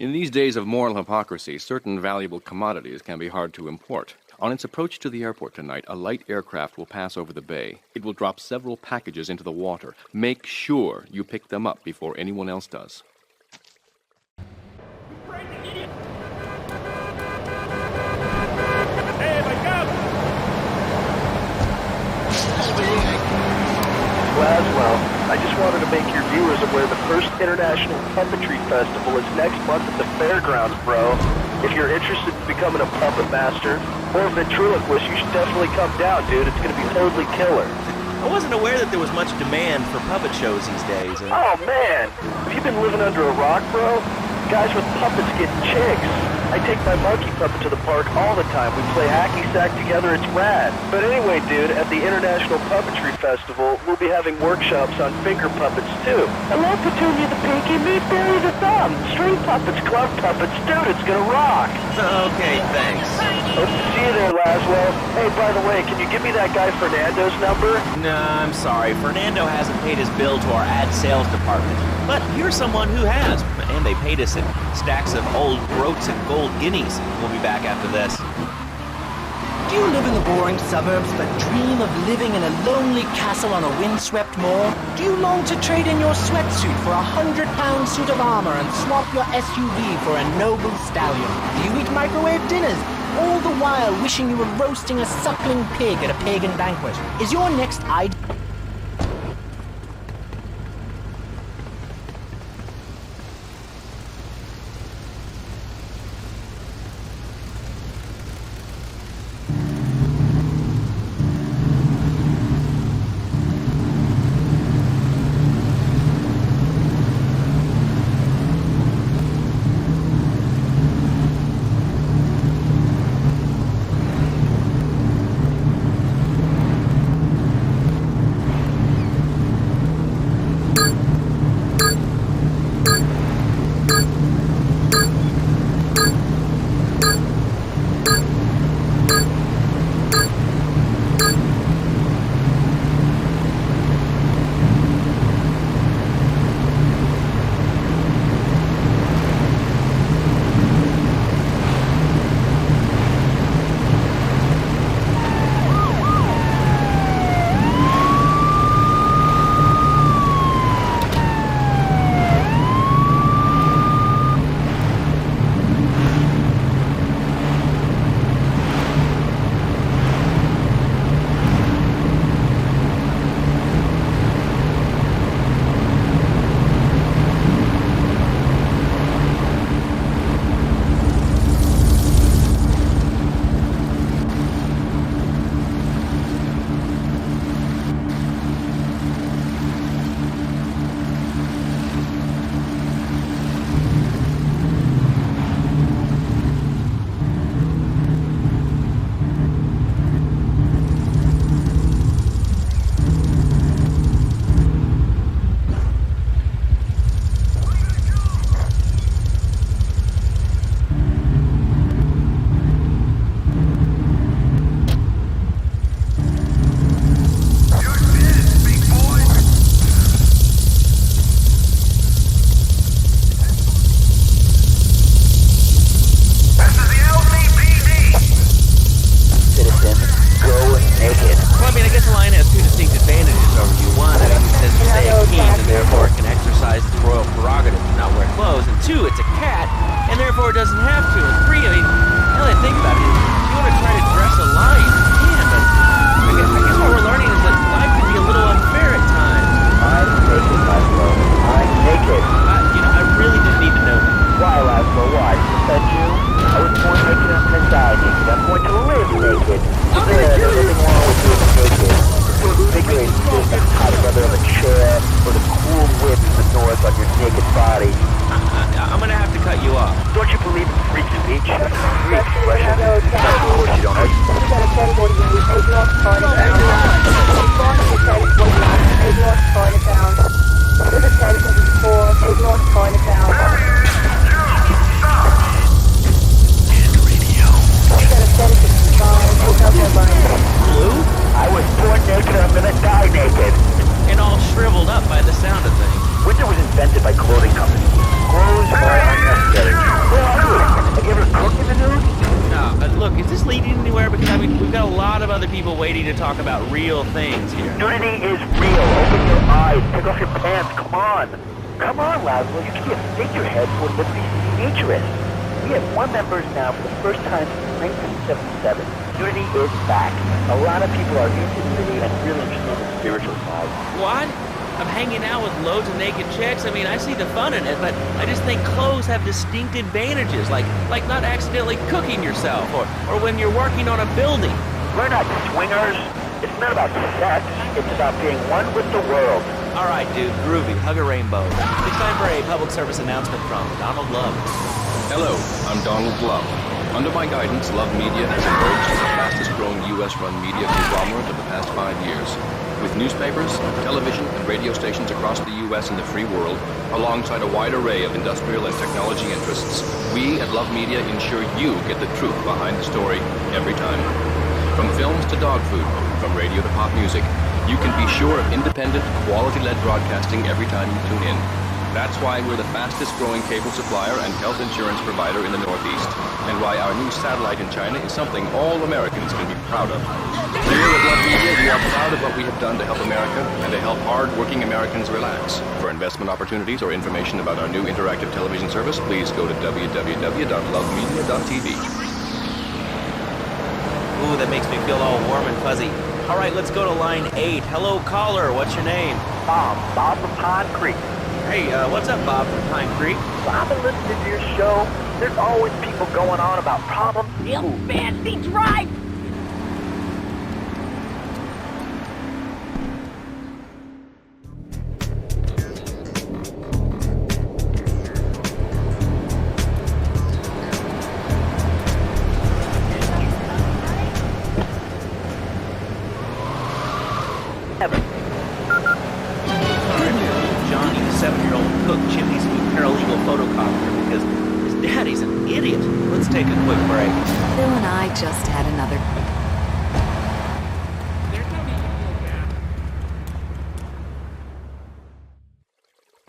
In these days of moral hypocrisy, certain valuable commodities can be hard to import. On its approach to the airport tonight, a light aircraft will pass over the bay. It will drop several packages into the water. Make sure you pick them up before anyone else does. Well, I just wanted to make your viewers aware the first International Puppetry Festival is next month at the fairgrounds, bro. If you're interested in becoming a puppet master or a ventriloquist, you should definitely come down, dude. It's going to be totally killer. I wasn't aware that there was much demand for puppet shows these days. Oh, man. Have you been living under a rock, bro? Guys with puppets get chicks. I take my monkey puppet to the park all the time. We play hacky sack together. It's rad. But anyway, dude, at the International Puppetry Festival, we'll be having workshops on finger puppets, too. Hello, Petunia the Pinky. Meet Barry the Thumb. String puppets, glove puppets. Dude, it's gonna rock. Okay, thanks. Hope to see you there, Laswell. Hey, by the way, can you give me that guy Fernando's number? Nah, I'm sorry. Fernando hasn't paid his bill to our ad sales department. But here's someone who has. And they paid us in stacks of old groats and gold guineas. We'll be back after this. Do you live in the boring suburbs but dream of living in a lonely castle on a windswept moor? Do you long to trade in your sweatsuit for a 100-pound suit of armor and swap your SUV for a noble stallion? Do you eat microwave dinners, all the while wishing you were roasting a suckling pig at a pagan banquet? Is your next idea... shriveled up by the sound of things. Winter was invented by clothing companies. Clothes are unnecessary. need to talk about real things here. Nudity is real. Open your eyes. Take off your pants. Come on. Come on, Laszlo. You can be a figurehead for Liberty City Naturist. We have one members now for the first time since 1977. Nudity is back. A lot of people are into nudity and really understand the spiritual side. What? I'm hanging out with loads of naked chicks. I mean, I see the fun in it, but I just think clothes have distinct advantages, like not accidentally cooking yourself, or when you're working on a building. We're not swingers. It's not about sex. It's about being one with the world. All right, dude, groovy. Hug a rainbow. It's time for a public service announcement from Donald Love. Hello, I'm Donald Love. Under my guidance, Love Media has emerged as the fastest-growing U.S.-run media conglomerate of the past 5 years. With newspapers, television, and radio stations across the U.S. and the free world, alongside a wide array of industrial and technology interests, we at Love Media ensure you get the truth behind the story every time. From films to dog food, from radio to pop music, you can be sure of independent, quality-led broadcasting every time you tune in. That's why we're the fastest-growing cable supplier and health insurance provider in the Northeast, and why our new satellite in China is something all Americans can be proud of. Here at Love Media, we are proud of what we have done to help America and to help hard-working Americans relax. For investment opportunities or information about our new interactive television service, please go to www.lovemedia.tv. Ooh, that makes me feel all warm and fuzzy. All right, let's go to line 8. Hello, caller. What's your name? Bob from Pine Creek. Hey, what's up, Bob from Pine Creek? So I've been listening to your show. There's always people going on about problems. Real fancy drive. Johnny, 7-year-old cook, chimney sweep paralegal photocopier because his daddy's an idiot. Let's take a quick break. Bill and I just had another...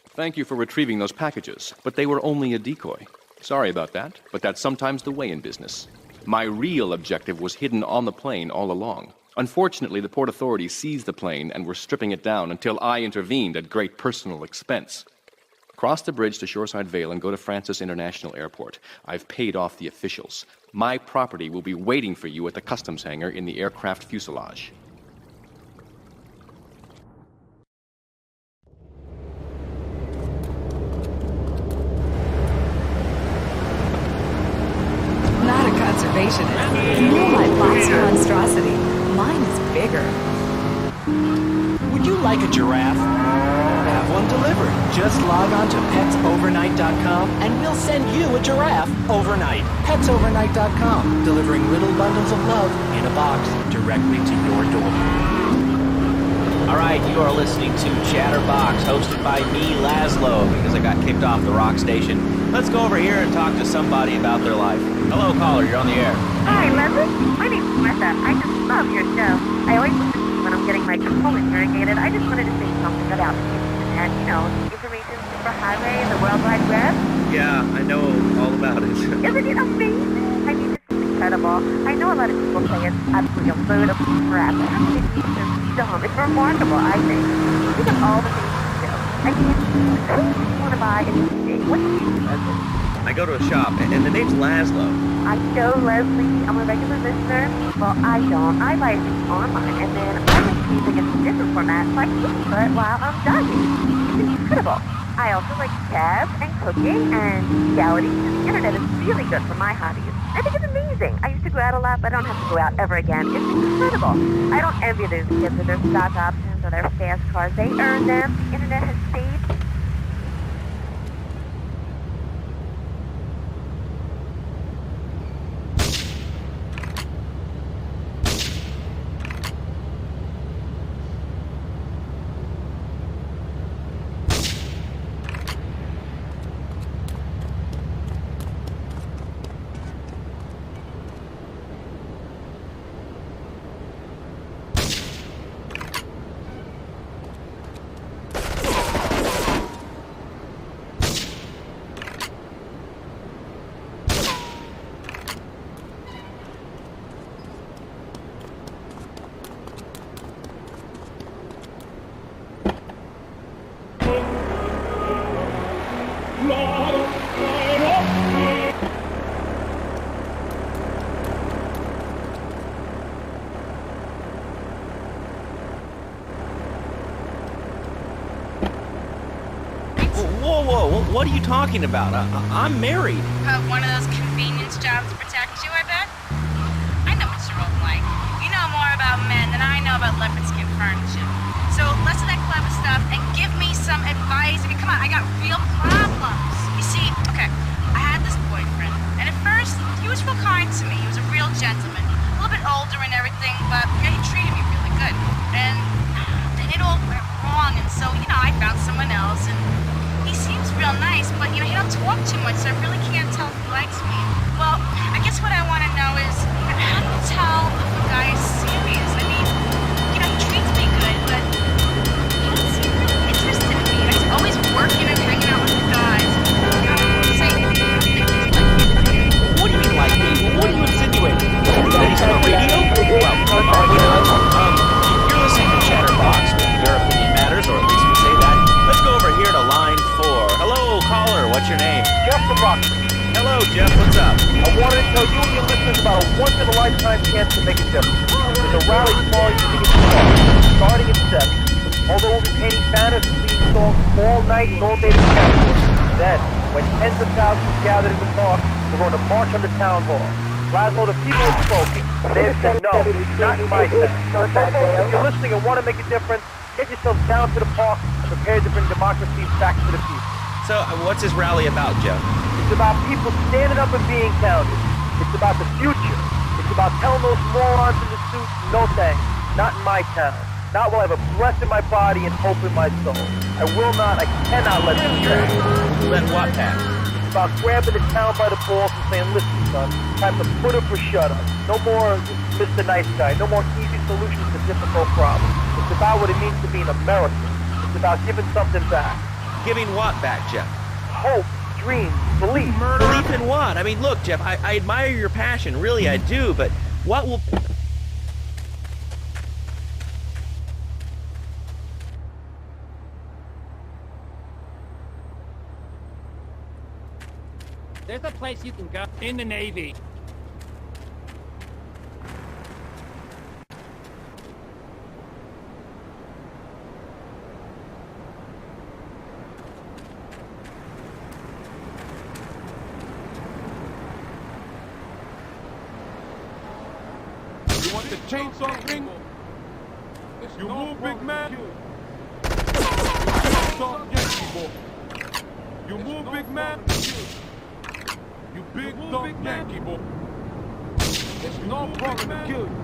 Thank you for retrieving those packages, but they were only a decoy. Sorry about that, but that's sometimes the way in business. My real objective was hidden on the plane all along. Unfortunately, the Port Authority seized the plane and were stripping it down until I intervened at great personal expense. Cross the bridge to Shoreside Vale and go to Francis International Airport. I've paid off the officials. My property will be waiting for you at the customs hangar in the aircraft fuselage. Not a conservationist. You know my boxer monstrosity. Mine is bigger. Would you like a giraffe? Have one delivered. Just log on to petsovernight.com and we'll send you a giraffe overnight. Petsovernight.com, delivering little bundles of love in a box directly to your door. All right, you are listening to Chatterbox, hosted by me, Laszlo, because I got kicked off the rock station. Let's go over here and talk to somebody about their life. Hello, caller, you're on the air. Hi, Leslie. My name's Martha. I just love your show. I always listen to you when I'm getting my colon irrigated. I just wanted to say something about you. And, information superhighway, the World Wide Web. Yeah, I know all about it. Isn't it amazing? I mean, it's incredible. I know a lot of people say it's absolutely a load of crap. But I mean, it's just dumb. It's remarkable, I think. Think of all the things you do. I mean, who do you want to buy a DVD? What do you do, Leslie? I go to a shop, and the name's Laszlo. I know, Leslie. I'm a regular listener. Well, I don't. I buy things online, and then I like music in different formats, like but while I'm jogging. It's incredible. I also like jazz and cooking and reality. The internet is really good for my hobbies. I think it's amazing. I used to go out a lot, but I don't have to go out ever again. It's incredible. I don't envy those kids with their stock options or their fast cars. They earn them. The internet has saved. what are you talking about? I'm married. One of those convenience jobs to protect you, I bet? I know what you're all like. You know more about men than I know about leopard skin furniture. So less of that clever stuff and give me some advice. I mean, come on, I got real problems. You see, okay, I had this boyfriend, and at first, he was real kind to me. He was a real gentleman, a little bit older and everything, but he treated me really good. And then it all went wrong, and so, I found someone else, and he seems real nice, but, he don't talk too much, so I really can't tell if he likes me. Well, I guess what I want to know is, how do you tell if a guy is serious? I mean, he treats me good, but he doesn't seem really interested in me. He's always working and hanging out with the guys. Say, I don't think he's like me. What do you mean like me? What are you insinuating? That he's on the radio? Well, are we not? You're listening to Chatterbox, where your opinion matters, or at least we say that. Let's go over here to line 4. Hello, caller. What's your name? Jeff from Rock. Hello, Jeff. What's up? I wanted to tell you and your listeners about a once-in-a-lifetime chance to make a difference. There's a rally tomorrow you can get starting at 7. Although we'll be painting banners and singing songs all night and all day to California. Then, when tens of thousands gather in the park, we're going to march on the town hall. Laszlo, the people have spoken. They have said no, not in my town. If you're listening and want to make a difference, get yourself down to the park and prepare to bring democracy back to the people. So, what's this rally about, Jeff? It's about people standing up and being counted. It's about the future. It's about telling those morons in the suits, no thanks, not in my town. Not while I have a breath in my body and hope in my soul. I will not, I cannot let this pass. Let what pass? It's about grabbing the town by the balls and saying, listen, son, time to put up or shut up. No more Mr. Nice Guy. No more easy solutions to difficult problems. It's about what it means to be an American. It's about giving something back. Giving what back, Jeff? Hope, dreams, belief. Belief in what? I mean, look, Jeff, I admire your passion. Really, I do. But what will... There's a place you can go in the Navy. You want the chainsaw ring? You move, big man? You move, big man? You big dumb Yankee boy. There's no problem to kill you.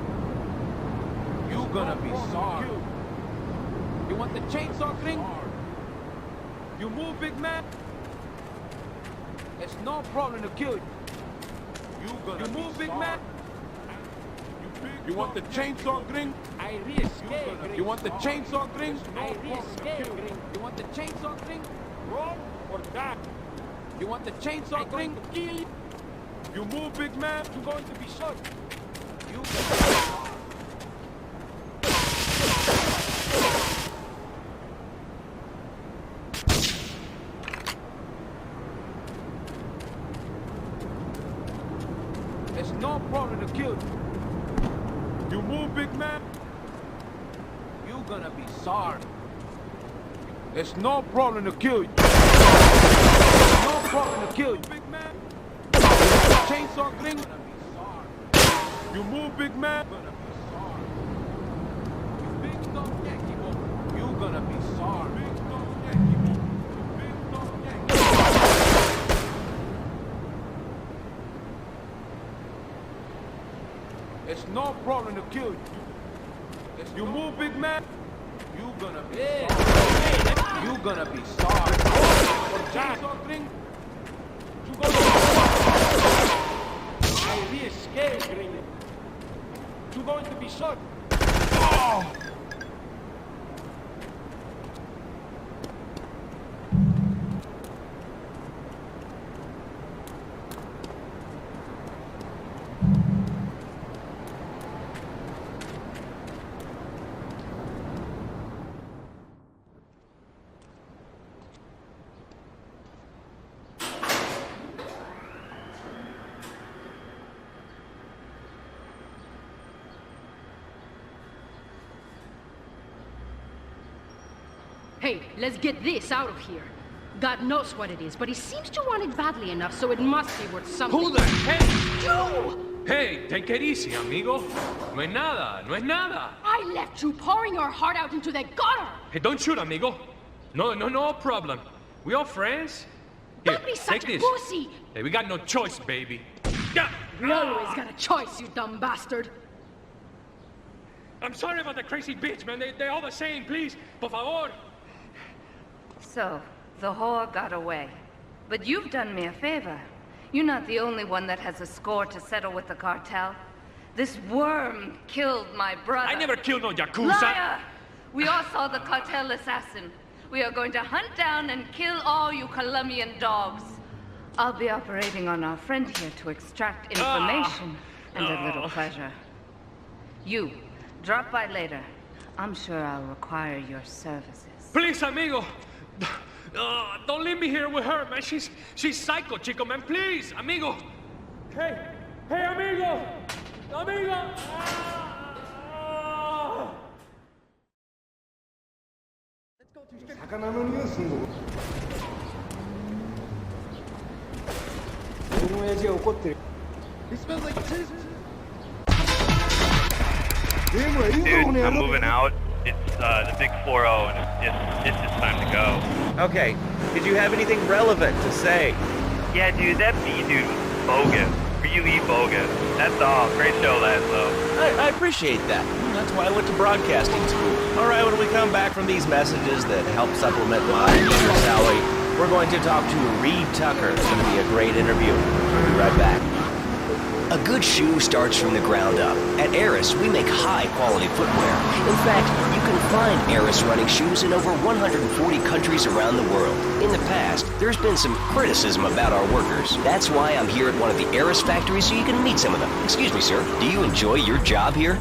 You gonna be sorry. You want the chainsaw thing? You move, big man? It's no problem to kill you. You move, big man? You want the chainsaw thing? I risk You want the chainsaw thing? I risk You want the chainsaw thing? Roll or die. You want the chainsaw I'm thing? going to kill you. You move, big man? You're going to be shot. You It's no problem to kill you. You move, big man? You gonna be sorry. It's no problem to kill you. No problem to kill you, big man. Chainsaw thing? You move, big man? You big dumb Yankee boy. You gonna be sorry. Big dumb Yankee boy. You big dumb Yankee boy. It's no problem to kill you. You move, big man? You gonna be sorry. You gonna be sorry. Chainsaw thing? You gonna be sorry. I risk You're going to be shot. Oh! Hey, let's get this out of here. God knows what it is, but he seems to want it badly enough, so it must be worth something. Who the heck? You! Hey, take it easy, amigo. No es nada, no es nada. I left you pouring your heart out into the gutter! Hey, don't shoot, amigo. No problem. We all friends? Here, Don't be such take a this. pussy! Hey, we got no choice, baby. Yeah. You always got a choice, you dumb bastard! I'm sorry about the crazy bitch, man. They're all the same, please. Por favor. So, the whore got away. But you've done me a favor. You're not the only one that has a score to settle with the cartel. This worm killed my brother. I never killed no Yakuza. Liar! We all saw the cartel assassin. We are going to hunt down and kill all you Colombian dogs. I'll be operating on our friend here to extract information and a little pleasure. You, drop by later. I'm sure I'll require your services. Please, amigo. Don't leave me here with her, man. She's psycho, chico, man. Please, amigo. Hey, amigo. Amigo. Dude, I'm moving out. It's the big 4-0, and it's just time to go. Okay, did you have anything relevant to say? Yeah, dude, that B dude was bogus. Really bogus. That's all. Great show, Laszlo. I appreciate that. That's why I went to broadcasting school. All right, when we come back from these messages that help supplement my teacher salary, we're going to talk to Reed Tucker. It's going to be a great interview. We'll be right back. A good shoe starts from the ground up. At Eris, we make high-quality footwear. In fact, you can find Eris running shoes in over 140 countries around the world. In the past, there's been some criticism about our workers. That's why I'm here at one of the Eris factories so you can meet some of them. Excuse me, sir. Do you enjoy your job here?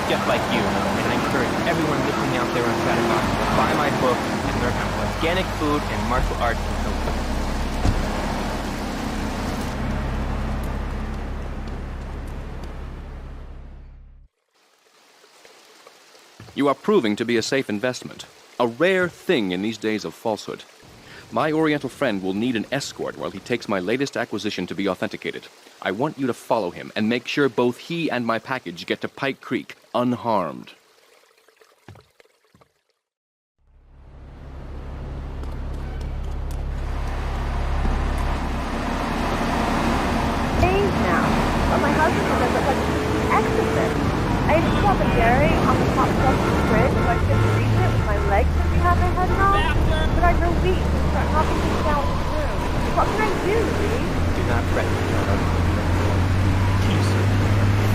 Just like you, and I encourage everyone listening out there on Chatterbox to buy my book and learn how organic food and martial arts can help you. You are proving to be a safe investment, a rare thing in these days of falsehood. My Oriental friend will need an escort while he takes my latest acquisition to be authenticated. I want you to follow him and make sure both he and my package get to Pike Creek unharmed. Days now, but my husband says it's like an exorcist. I had to stop a dairy on the top shelf of the fridge so I couldn't reach it with my legs since we had my head off. But I grow weak and start knocking things down in the room. What can I do, Reed? Do not fret,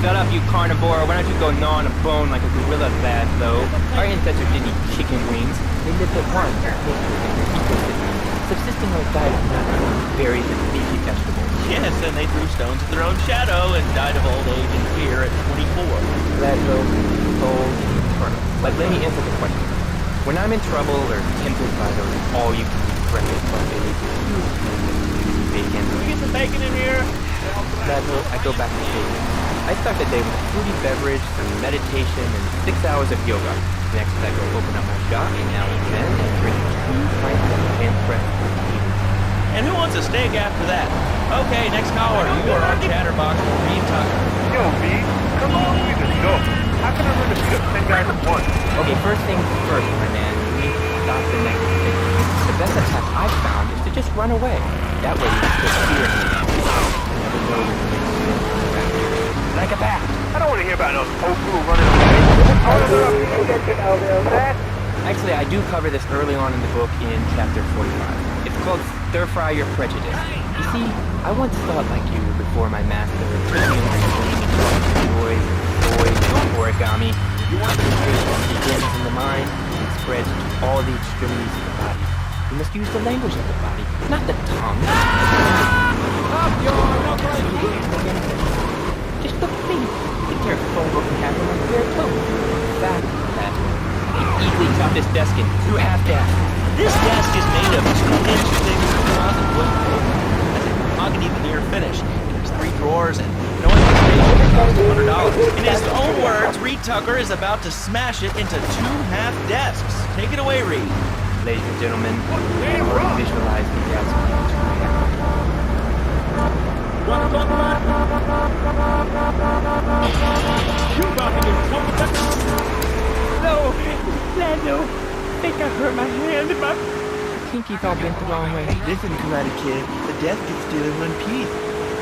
Shut up, you carnivore. Why don't you go gnaw on a bone like a gorilla, Laszlo? Our ancestors didn't eat chicken wings. They lived at one in their ecosystem, subsisting on a diet of nuts, berries, and leafy vegetables. Yes, and they threw stones at their own shadow and died of old age and fear at 24. Laszlo, cold, eternal. But let me answer the question. When I'm in trouble or tempted by those all-you-can-eat breakfast buffets, bacon. Can we get some bacon in here? Laszlo, I go back to sleep. I start the day with a fruity beverage, some meditation, and 6 hours of yoga. Next, I go open up my shop now and then and drink 2 pints of hand-pressed tea. And who wants a steak after that? Okay, next caller. You are on Chatterbox with Reed Tucker. Yo, B, come on, we just go. How can I learn to beat up 10 guys at once? Okay, first things first, my man. You need to stop the next thing. The best attack I've found is to just run away. That way you can put fear in me. Never know when you make like a bat. I don't want to hear about no tofu running away. Actually, I do cover this early on in the book in chapter 45. It's called Stir Fry Your Prejudice. You see, I once thought like you before my master took me under his wing and taught me toys, origami. You want to begins in the mind and spreads to all the extremities of the body. You must use the language of the body, not the tongue. Just look at me. The careful phone book we have in my career too. That, easily chop this desk in 2 half-dash. This desk is made of 2-inch thick composite wood with a mahogany veneer finish. There's 3 drawers and no one costs $100. In his own words, Reed Tucker is about to smash it into 2 half desks. Take it away, Reed. Ladies and gentlemen, I already visualized the outside. Wanna talk about it? You about to get something? No, Lando, I think I hurt my hand. My pinky's all bent the wrong way. Listen, Karate Kid, the desk is still in one piece.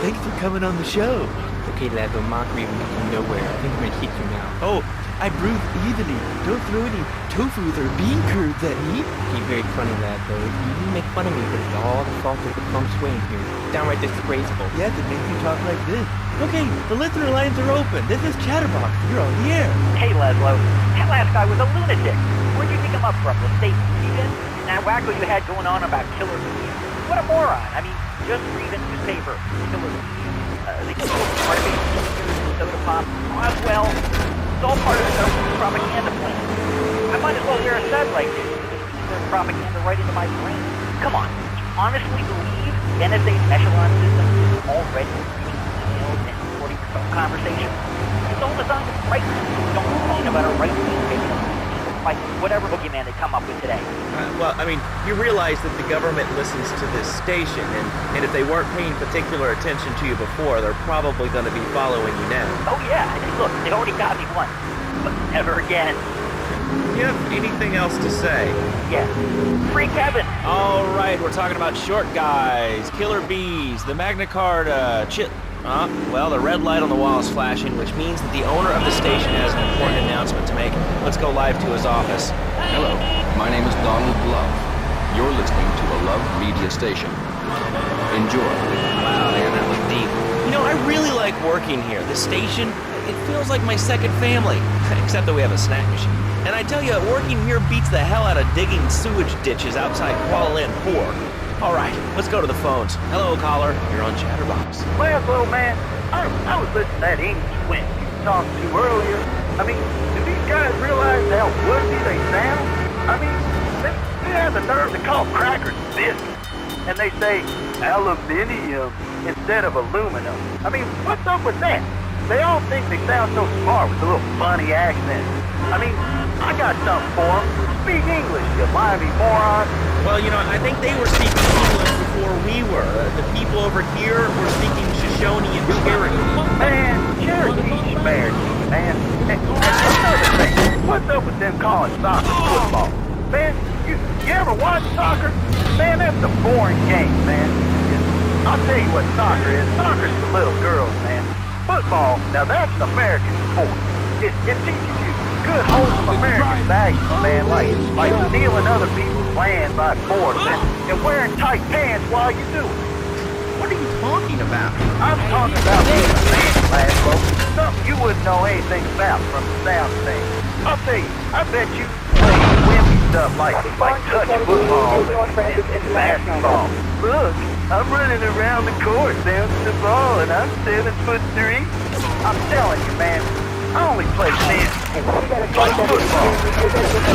Thanks for coming on the show. Okay, Lando, mockery will get you nowhere. I think I'm gonna hit you now. Oh, I bruise easily. Don't throw any tofus or bean curds at me. You're very funny, Lando. You make fun of me, but it's all the fault of the Plum Swain here. Downright disgraceful. Yes, it makes you talk like this. Okay, the listener lines are open. This is Chatterbox. You're on the air. Hey, Laszlo. That last guy was a lunatic. Where'd you pick him up from? The state Stevens? That wacko you had going on about killer bees? What a moron. I mean, just read a newspaper. Killer bees. They killed heartbeat, soda pop. Roswell. It's all part of the propaganda plan. I might as well wear a satellite dish because it's propaganda right into my brain. Come on. You honestly believe NSA's echelon system is already reading emails and recording your phone conversations? It's all designed to frighten you. Don't complain about a right-wing victim. Like whatever boogeyman they come up with today. Well, I mean, you realize that the government listens to this station, and if they weren't paying particular attention to you before, they're probably going to be following you now. Oh yeah, and look, they already got me once, but never again. Do you have anything else to say? Yeah. Free Kevin! All right, we're talking about short guys, killer bees, the Magna Carta, well, the red light on the wall is flashing, which means that the owner of the station has an important announcement to make. Let's go live to his office. Hello, my name is Donald Love. You're listening to a Love Media station. Enjoy. Wow, man, that was deep. You know, I really like working here. This station, it feels like my second family, except that we have a snack machine. And I tell you, working here beats the hell out of digging sewage ditches outside Kuala Lumpur. All right, let's go to the phones. Hello, caller. You're on Chatterbox. Well, little man, I was listening to that English wimp you talked to earlier. I mean, do these guys realize how wussy they sound? I mean, they have the nerve to call crackers biscuits. And they say aluminium instead of aluminum. I mean, what's up with that? They all think they sound so smart with a little funny accent. I mean, I got something for them. Speak English, you limey moron. Well, you know, I think they were speaking English before we were. The people over here were speaking Shoshone and Cherokee. Man, Cherokee's Cherokee, man. And another thing, what's up with them calling soccer football? Man, you ever watch soccer? Man, that's a boring game, man. I'll tell you what soccer is. Soccer's for little girls, man. Football, now that's an American sport. It teaches you good, wholesome American values, man, like stealing other people's land by force and wearing tight pants while you do it. What are you talking about? I'm talking about being a man, Laszlo. Something you wouldn't know anything about from the sound of things. I'll tell you, I bet you play wimpy stuff like touch football and basketball. Look, I'm running around the court bouncing the ball and I'm 7'3". I'm telling you, man, I only play men. Like football.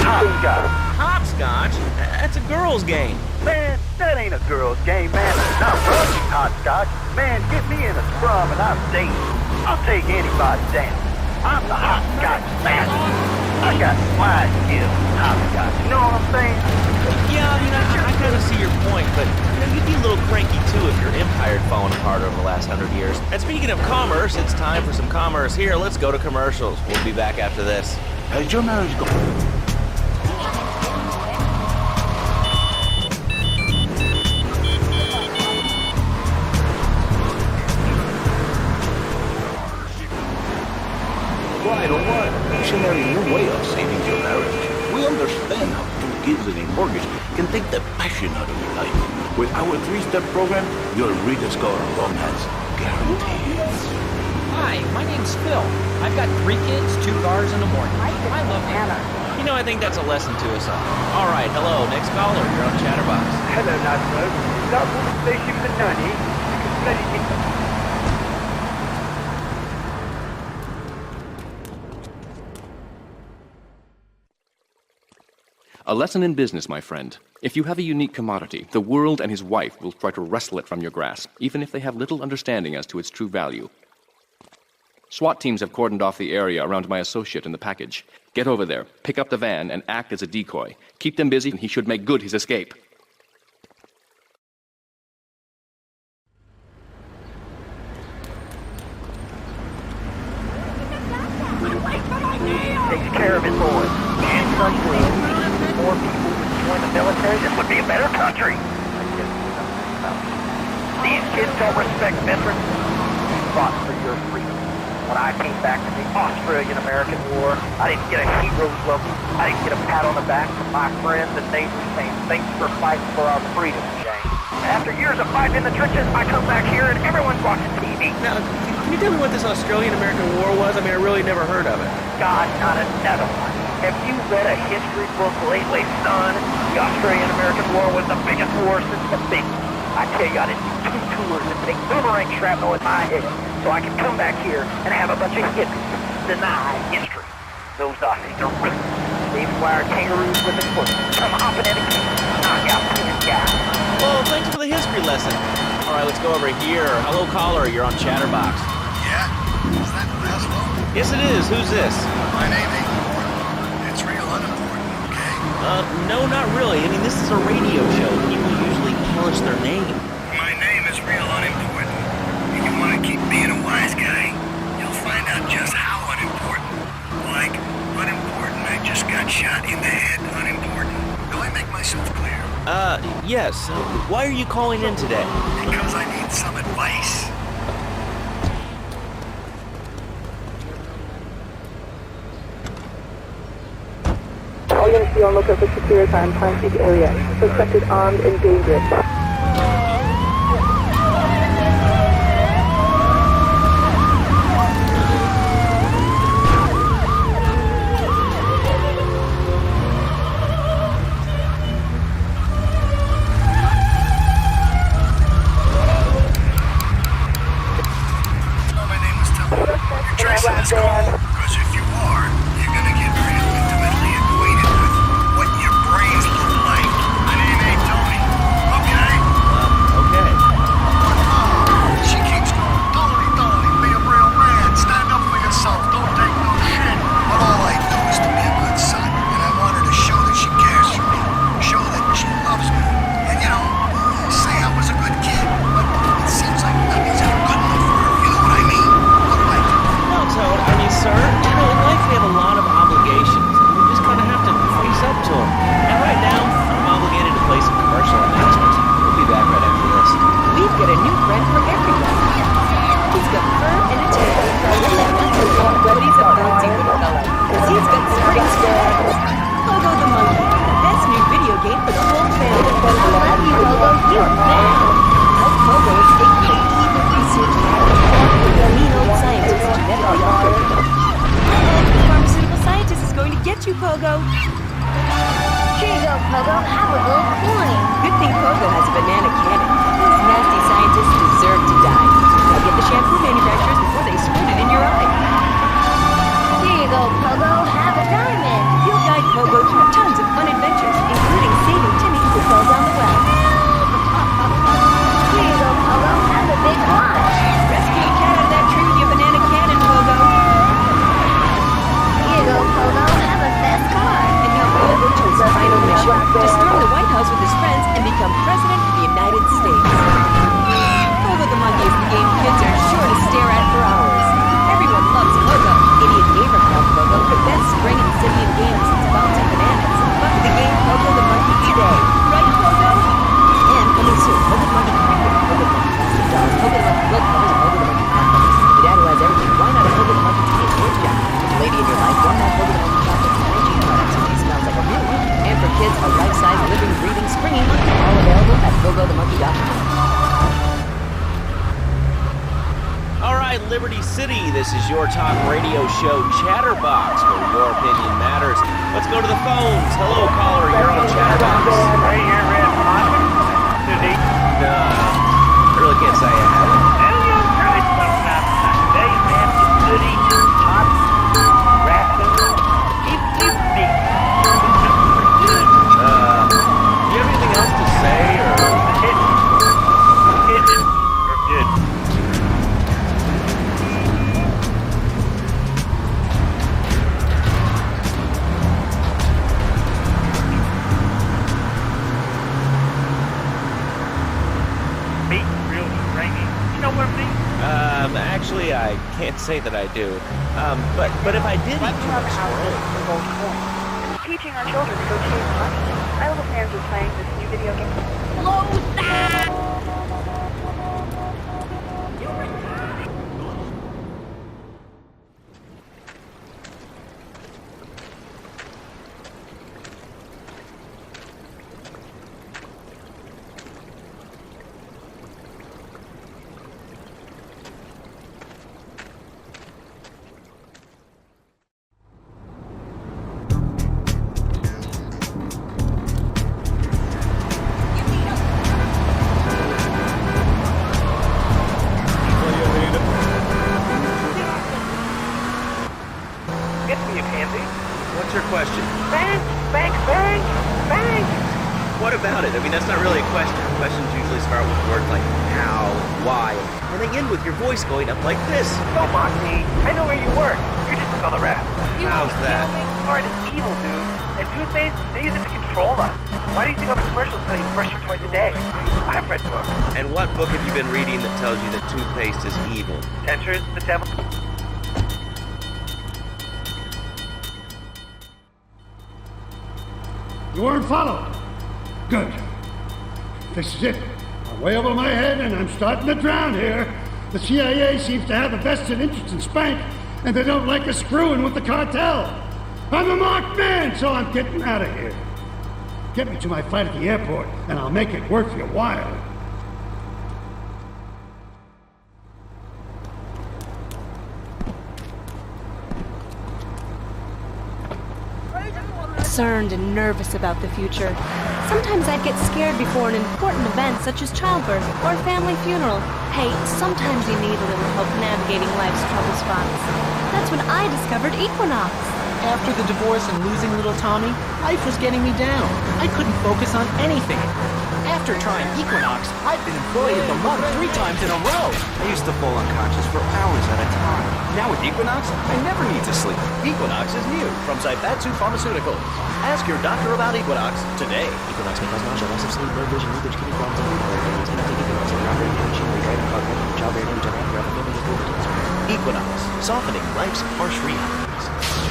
Hopscotch. Hopscotch? That's a girl's game. Man, that ain't a girl's game, man. Not rugby hopscotch. Man, get me in a scrum and I'm dating. I'll take anybody down. I'm the hopscotch master. I got slide skills, hopscotch. You know what I'm saying? Yeah, I mean, I kind of see your point, but you know, you'd be a little cranky too if your empire had fallen apart over the last 100 years. And speaking of commerce, it's time for some commerce here. Let's go to commercials. We'll be back after this. How's your marriage going? Right, all right. Missionary, no way of saving your marriage. We understand how 2 kids and a mortgage can take the passion out of your life. With our 3-step program, you'll rediscover romance guaranteed. Hi, my name's Phil. I've got 3 kids, 2 cars, and a mortgage. I love Anna. You know, I think that's a lesson to us all. All right, hello, next caller. You're on Chatterbox. Hello, Laszlo. That was station for Nanny. You can study A lesson in business, my friend. If you have a unique commodity, the world and his wife will try to wrestle it from your grasp, even if they have little understanding as to its true value. SWAT teams have cordoned off the area around my associate in the package. Get over there, pick up the van, and act as a decoy. Keep them busy, and he should make good his escape. Takes care of his boys. And country. More people would join the military. This would be a better country. I guess you know about it. These kids don't respect veterans. You fought for your freedom. When I came back from the Australian-American War, I didn't get a hero's look. I didn't get a pat on the back from my friends and neighbors saying, thanks for fighting for our freedom, James. After years of fighting in the trenches, I come back here and everyone's watching TV. Now, can you tell me what this Australian-American War was? I mean, I really never heard of it. God, not another one. Have you read a history book lately, son? The Australian-American War was the biggest war since the big one. I tell you, I did 2 tours and take boomerang shrapnel in my head so I could come back here and have a bunch of hippies deny history. Those Aussies are ruthless. They even wire kangaroos with the foot. Come hopping in a cage, knock out 10 guys. Well, thanks for the history lesson. All right, let's go over here. Hello, caller. You're on Chatterbox. Yeah? Is that Laszlo? Yes, it is. Who's this? My name ain't important. It's real unimportant, okay? No, not really. I mean, this is a radio show. People usually tell us their name. My name is real unimportant. And you want to keep being a wise guy, you'll find out just how unimportant. Like, unimportant, I just got shot in the head, unimportant. Do I make myself clear? Yes. Why are you calling in today? Because I need some advice. All units be on lookout for secure time, Pine area. Suspected armed and dangerous. Tracing this call, because if you are, you're gonna get real intimately acquainted with what your brains look like. My name ain't Tony, okay? Okay. She keeps going, Tony, be a real man, stand up for yourself, don't take no shit. But all I do is to be a good son, and I want her to show that she cares for me, show that she loves me. And you know, say I was a good kid, but it seems like nothing's ever good enough for her, you know what I mean? Toad, I mean, sir, you know, in life we have a lot of obligations, and we just kind of have to face up to them. And right now, I'm obligated to play some commercial announcements. We'll be back right after this. We've got a new friend for everyone. He's got fur and a tail, but he's a bounty good fellow, because he's got springs for legs. Pogo the Monkey, the best new video game for the whole family. I love you, Pogo. You're bad. Help Pogo escape from evil research lab with the mean old scientist genetically altered. The pharmaceutical scientist is going to get you, Pogo. Here you go, Pogo. Have a little coin. Good thing Pogo has a banana cannon. Those nasty scientists deserve to die. Now get the shampoo manufacturers before they squirt it in your eye. Here you go, Pogo. Have a diamond. You'll guide Pogo through tons of fun adventures, including saving Timmy who fell down the well. Here you go, Pogo. Have a big watch. Rescue a cat out of that tree with your banana cannon, Pogo. Here you go, Pogo. Have a fast car. And now Pogo to his final mission, to storm the White House with his friends and become President of the United States. Pogo the Monkey is the game kids are sure to stare at for hours. Everyone loves Pogo. Idiot gamer called Pogo the best spring and simian game since Bounty Bananas. Look at the game Pogo the Monkey today. Right, Pogo? And coming soon, Pogo the Monkey Cricket, Pogo the Monkey Plastic Dolls, Pogo the Monkey Book Covers, and Pogo the Monkey Cat Covers. Your dad who has everything, why not a Pogo the Monkey Teenage Witch Jack? With a lady in your life, why not Pogo the Monkey Chocolates and hygiene products so he smells like a real one? And for kids, a life-size, living, breathing, springy monkey, all available at PogoTheMonkey.com. All right, Liberty City, this is your talk radio show Chatterbox, where your opinion matters. Let's go to the phones. Hello, caller, you're on Chatterbox. Right here, Red Pocket. I really can't say I have it. Actually, I can't say that I do. But if I did eat too much squirrel... And teaching our children to go chase money. My little fans are playing this new video game. Close that! What's your question? Bank! Bank! Bank! Bank! What about it? I mean, that's not really a question. Questions usually start with words like how, why, and they end with your voice going up like this. Don't mock me. I know where you work. You're just another rat. How's that? Art is evil, dude. And toothpaste, they use it to control us. Why do you think all the commercials tell you to brush your twice a day? I've read books. And what book have you been reading that tells you that toothpaste is evil? Dentures, the devil. You weren't followed. Good. This is it. I'm way over my head and I'm starting to drown here. The CIA seems to have a vested interest in Spank, and they don't like us screwing with the cartel. I'm a marked man, so I'm getting out of here. Get me to my flight at the airport, and I'll make it worth your while. Concerned and nervous about the future. Sometimes I'd get scared before an important event such as childbirth or a family funeral. Hey, sometimes you need a little help navigating life's trouble spots. That's when I discovered Equinox. After the divorce and losing little Tommy, life was getting me down. I couldn't focus on anything. After trying Equinox, I've been employed at the month 3 times in a row. I used to fall unconscious for hours at a time. Now with Equinox, I never need to sleep. Equinox is new from Zaibatsu Pharmaceuticals. Ask your doctor about Equinox today. Equinox may cause nausea, loss of sleep, blurred vision, leakage, kidney problems, and allergies. Do not take Equinox if you're operating in machinery, driving a car, childbearing, or having family history of cancer. Equinox, softening life's harsh realities.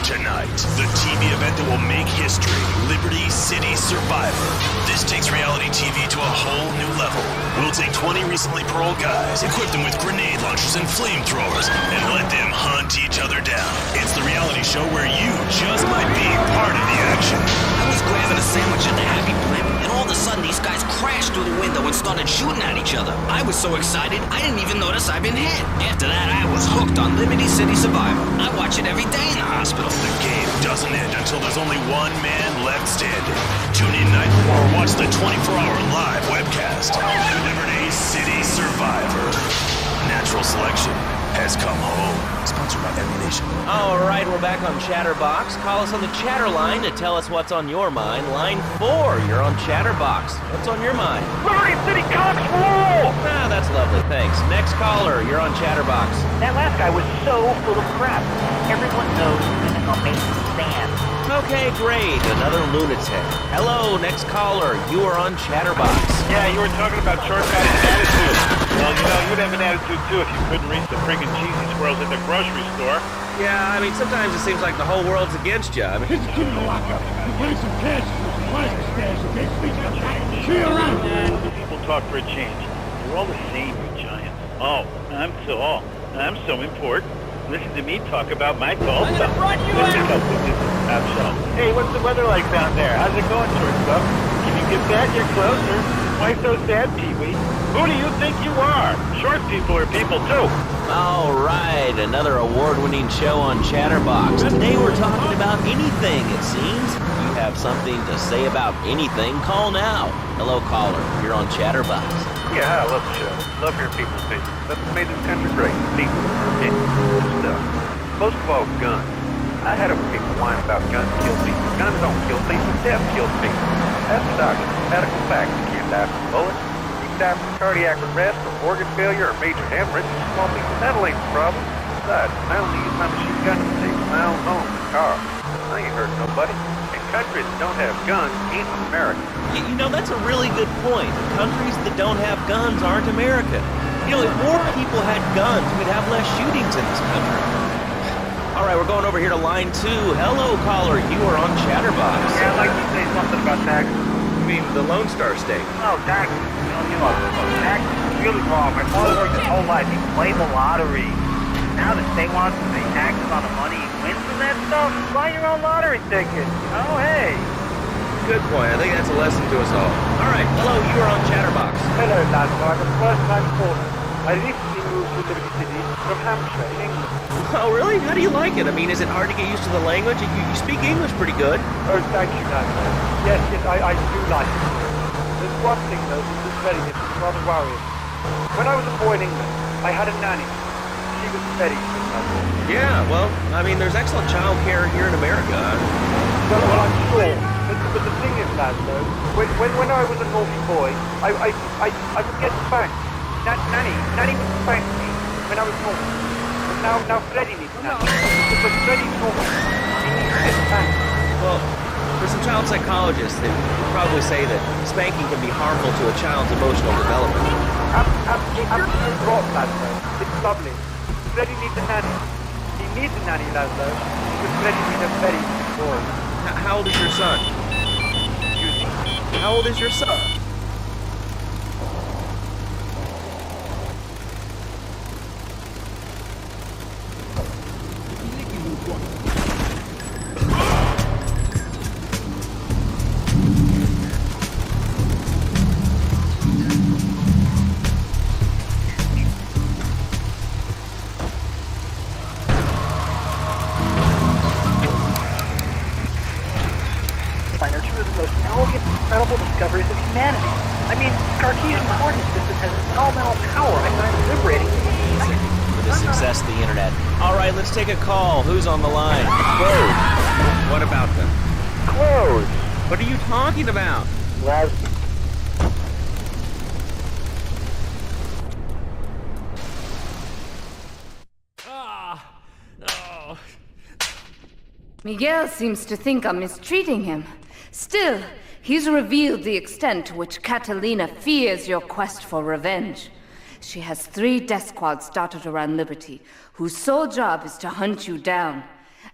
Tonight, the TV event that will make history, Liberty City Survivor. This takes reality TV to a whole new level. We'll take 20 recently paroled guys, equip them with grenade launchers and flamethrowers, and let them hunt each other down. It's the reality show where you just might be part of the action. I was grabbing a sandwich at the Happy Blimp, and all of a sudden these guys crashed through the window and started shooting at each other. I was so excited, I didn't even notice I'd been hit. After that, I was hooked on Liberty City Survivor. I watch it every day in the hospital. The game doesn't end until there's only one man left standing. Tune in nightly or watch the 24-hour live webcast. Liberty City Survivor. Natural selection has come home. Sponsored by Ammunition. All right, we're back on Chatterbox. Call us on the chatter line to tell us what's on your mind. Line 4, you're on Chatterbox. What's on your mind? Liberty City cops rule! Ah, that's lovely, thanks. Next caller, you're on Chatterbox. That last guy was so full of crap. Everyone knows he's an amazing fan. Okay, great. Another lunatic. Hello, next caller. You are on Chatterbox. Yeah, you were talking about short-cutting attitude. Well, you know, you'd have an attitude too if you couldn't reach the friggin' cheesy squirrels at the grocery store. Yeah, I mean, sometimes it seems like the whole world's against you. I mean, Let's keep the lockup. We're putting some cash in some plastic stash in case things come back. See you around. People talk for a change. You're all the same, you giants. Oh, I'm tall. I'm so important. Listen to me talk about my tall stuff. Hey, what's the weather like down there? How's it going, shortstop? Can you get that? You're closer. Why so sad, Pee-wee? Who do you think you are? Short people are people, too. all right, another award-winning show on Chatterbox. Today we're talking about anything, it seems. If you have something to say about anything, call now. Hello, caller. You're on Chatterbox. Yeah, I love the show. Love hearing people's opinions. That's what made this country great. People, opinions, stuff. Most of all, guns. I had a people whine about guns kill people. Guns don't kill people. Death kills people. That's a doctor. Medical fact. You can't die from bullets. You can die from cardiac arrest or organ failure or major hemorrhage. Small people, that'll ain't the problem. Besides, I only use my machine gun to save my own home and car. I ain't hurting nobody. And countries that don't have guns ain't America. You know, that's a really good point. Countries that don't have guns aren't America. You know, if more people had guns, we'd have less shootings in this country. All right, we're going over here to line 2. Hello, caller. You are on Chatterbox. Yeah, I'd like to say something about taxes. You mean the Lone Star State? No, taxes. Taxes is really wrong. My father worked his whole life. He played the lottery. Now the state wants to pay taxes on the money he wins from that stuff. Buy your own lottery ticket. Oh, hey. Good point. I think that's a lesson to us all. All right, hello, you are on Chatterbox. Hello, Lazlo. I'm a first-time caller. I recently moved to Liberty City from Hampshire in England. Oh, really? How do you like it? I mean, is it hard to get used to the language? You speak English pretty good. Oh, thank you, Lazlo. Yes, I do like it. There's one thing, though, that's very different, rather worrying. When I was a boy in England, I had a nanny. She was very good, Lazlo. Yeah, well, I mean, there's excellent child care here in America. Well, I'm sure. But the thing is, Lazlo, when I was a naughty boy, I would get spanked. Nanny would spank me when I was naughty. But now Freddie needs a nanny. Because Freddie's naughty. He needs to get spanked. Well, there's some child psychologists that would probably say that spanking can be harmful to a child's emotional development. Absolutely rot, Lazlo. It's lovely. Freddie needs a nanny. He needs a nanny, Lazlo, because Freddie needs a very good boy. How old is your son? How old is your son? Incredible discoveries of humanity. I mean, Cartesian coordinate system has elemental power. I'm liberating for the success of the internet. All right, let's take a call. Who's on the line? Claude. What about them? Claude. What are you talking about? Miguel seems to think I'm mistreating him. Still, he's revealed the extent to which Catalina fears your quest for revenge. She has 3 death squads dotted around Liberty, whose sole job is to hunt you down.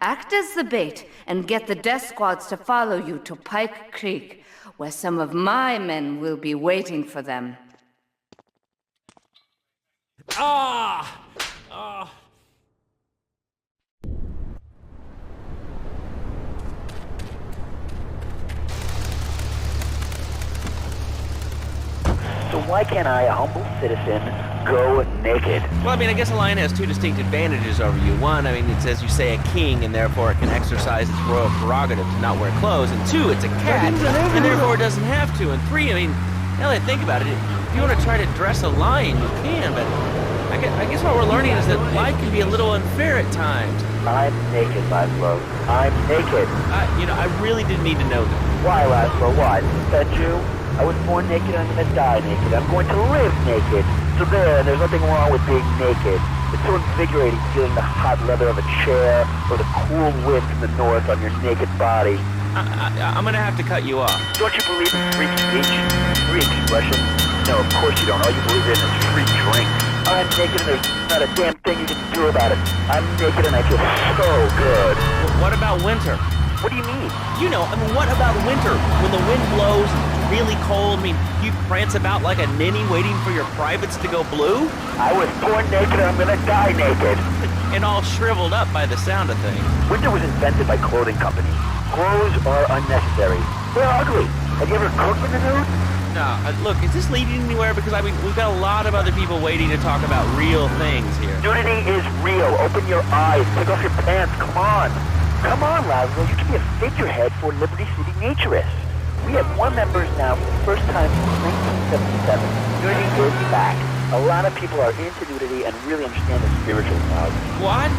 Act as the bait and get the death squads to follow you to Pike Creek, where some of my men will be waiting for them. So why can't I, a humble citizen, go naked? Well, I mean, I guess a lion has 2 distinct advantages over you. One, I mean, it's, as you say, a king, and therefore it can exercise its royal prerogative to not wear clothes. And 2, it's a cat, and therefore it doesn't have to. And 3, I mean, now that I think about it, if you want to try to dress a lion, you can, but I guess what we're learning is that life can be a little unfair at times. I'm naked, Laszlo. I'm naked. You know, I really didn't need to know that. Why, Laszlo? Why? Did I offend you? I was born naked, I'm gonna die naked. I'm going to live naked. So there's nothing wrong with being naked. It's so invigorating feeling the hot leather of a chair or the cool wind from the north on your naked body. I'm gonna have to cut you off. Don't you believe in free speech? Free expression? No, of course you don't. All you believe in is free drink. I'm naked and there's not a damn thing you can do about it. I'm naked and I feel so good. What about winter? What do you mean? You know, I mean, what about winter? When the wind blows, it's really cold, I mean, you prance about like a ninny waiting for your privates to go blue? I was born naked and I'm gonna die naked. And all shriveled up by the sound of things. Winter was invented by clothing companies. Clothes are unnecessary. They're ugly. Have you ever cooked in the nude? No, look, is this leading anywhere? Because, I mean, we've got a lot of other people waiting to talk about real things here. Nudity is real. Open your eyes. Take off your pants. Come on. Come on, Laszlo. You can be a figurehead for Liberty City Naturists. We have more members now for the first time since 1977. Nudity is back. A lot of people are into nudity and really understand the spiritual value. What?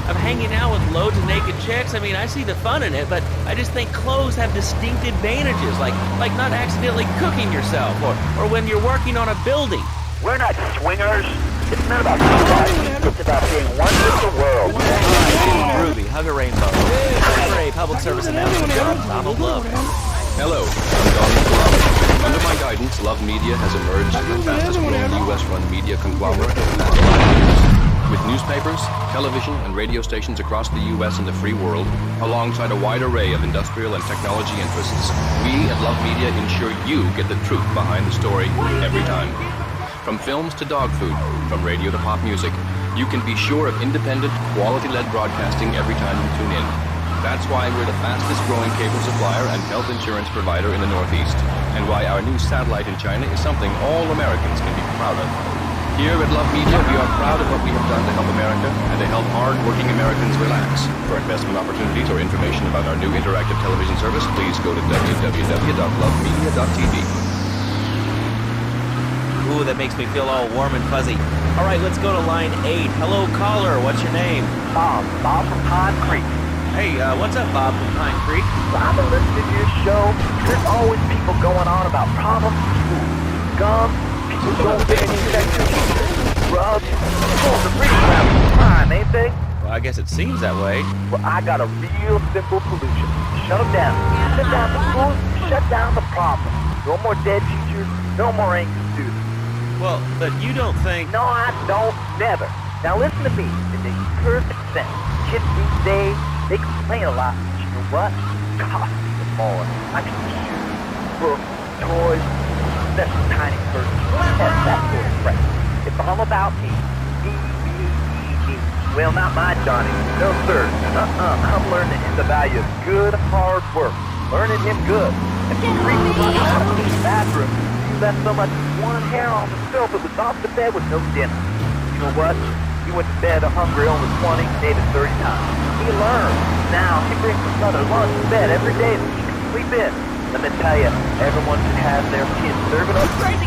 I'm hanging out with loads of naked chicks. I mean, I see the fun in it, but I just think clothes have distinct advantages, like not accidentally cooking yourself, or when you're working on a building. We're not swingers. It's not about sex. It's about being one with the world. Ruby, hug a rainbow. For a public service announcement, Donald Love. Hello, I'm Donald Love. Under my guidance, Love Media has emerged as the fastest-growing U.S.-run media conglomerate of the past 5 years. With newspapers, television, and radio stations across the U.S. and the free world, alongside a wide array of industrial and technology interests, we at Love Media ensure you get the truth behind the story every time. From films to dog food, from radio to pop music, you can be sure of independent, quality-led broadcasting every time you tune in. That's why we're the fastest-growing cable supplier and health insurance provider in the Northeast, and why our new satellite in China is something all Americans can be proud of. Here at Love Media, we are proud of what we have done to help America and to help hard-working Americans relax. For investment opportunities or information about our new interactive television service, please go to www.lovemedia.tv. Ooh, that makes me feel all warm and fuzzy. All right, let's go to line 8. Hello, caller. What's your name? Bob from Pine Creek. Hey, what's up, Bob from Pine Creek? I've been listening to your show. There's always people going on about problems, guns, people don't get any section, drugs. Schools are pretty crap crime, ain't they? Well, I guess it seems that way. Well, I got a real simple solution. Shut them down. Shut down the schools, shut down the problem. No more dead teachers, no more angry students. Well, but you don't think... No, I don't. Never. Now listen to me. It makes perfect sense. Kids these days, they complain a lot. But you know what? It costs me more. I mean, shoes, books, toys, special tiny purses. That sort of crap. It's all about me. Me. Well, not my Johnny. No, sir. I'm learning him the value of good, hard work. Learning him good. And he freaked me out of the bathroom. Left so much one hair on the sofa, was off the bed with no dinner. You know what? He went to bed hungry over 20, maybe 30 times. He learned. Now he brings his mother lunch to bed every day so she can sleep in. Let me tell you, everyone should have their kids serving up crazy